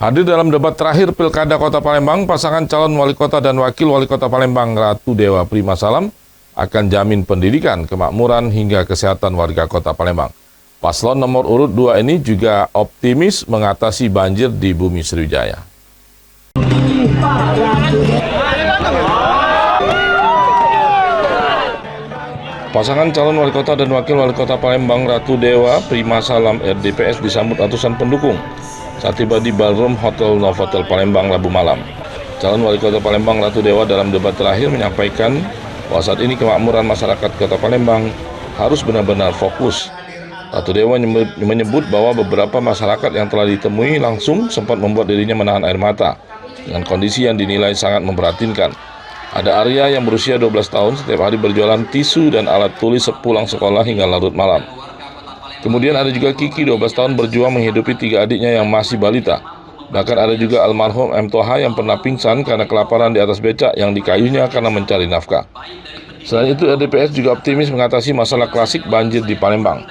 Hadir dalam debat terakhir Pilkada Kota Palembang, pasangan calon wali kota dan wakil wali kota Palembang Ratu Dewa Prima Salam akan jamin pendidikan, kemakmuran hingga kesehatan warga Kota Palembang. Paslon nomor urut 2 ini juga optimis mengatasi banjir di Bumi Sriwijaya. Pasangan calon wali kota dan wakil wali kota Palembang Ratu Dewa Prima Salam RDPS disambut ratusan pendukung saat tiba di Ballroom Hotel Novotel Palembang Rabu malam. Calon wali kota Palembang Ratu Dewa dalam debat terakhir menyampaikan bahwa saat ini kemakmuran masyarakat Kota Palembang harus benar-benar fokus. Ratu Dewa menyebut bahwa beberapa masyarakat yang telah ditemui langsung sempat membuat dirinya menahan air mata dengan kondisi yang dinilai sangat memprihatinkan. Ada Arya yang berusia 12 tahun setiap hari berjualan tisu dan alat tulis sepulang sekolah hingga larut malam. Kemudian ada juga Kiki 12 tahun berjuang menghidupi 3 adiknya yang masih balita. Bahkan ada juga almarhum M. Toha yang pernah pingsan karena kelaparan di atas becak yang dikayunya karena mencari nafkah. Selain itu, RDPS juga optimis mengatasi masalah klasik banjir di Palembang.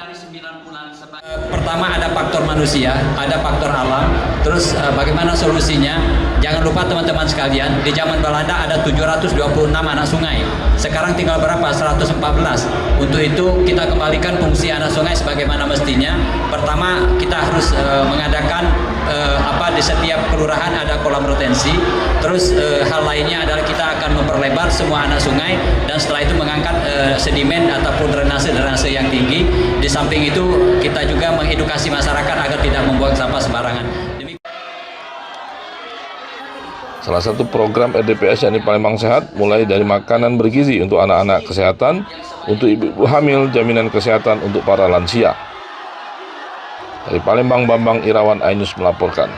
Pertama ada faktor manusia, ada faktor alam, terus bagaimana solusinya? Jangan lupa teman-teman sekalian, di zaman Belanda ada 726 anak sungai. Sekarang tinggal berapa? 114. Untuk itu kita kembalikan fungsi anak sungai sebagaimana mestinya. Pertama kita harus mengadakan di setiap kelurahan ada kolam retensi. Terus hal lainnya adalah kita akan memperlebar semua anak sungai dan setelah itu mengangkat sedimen ataupun drainase yang tinggi. Di samping itu kita juga mengedukasi masyarakat agar tidak membuang sampah sembarangan. Salah satu program RDPS yakni Palembang Sehat mulai dari makanan bergizi untuk anak-anak, kesehatan untuk ibu-ibu hamil, jaminan kesehatan untuk para lansia. Dari Palembang, Bambang Irawan Ainus melaporkan.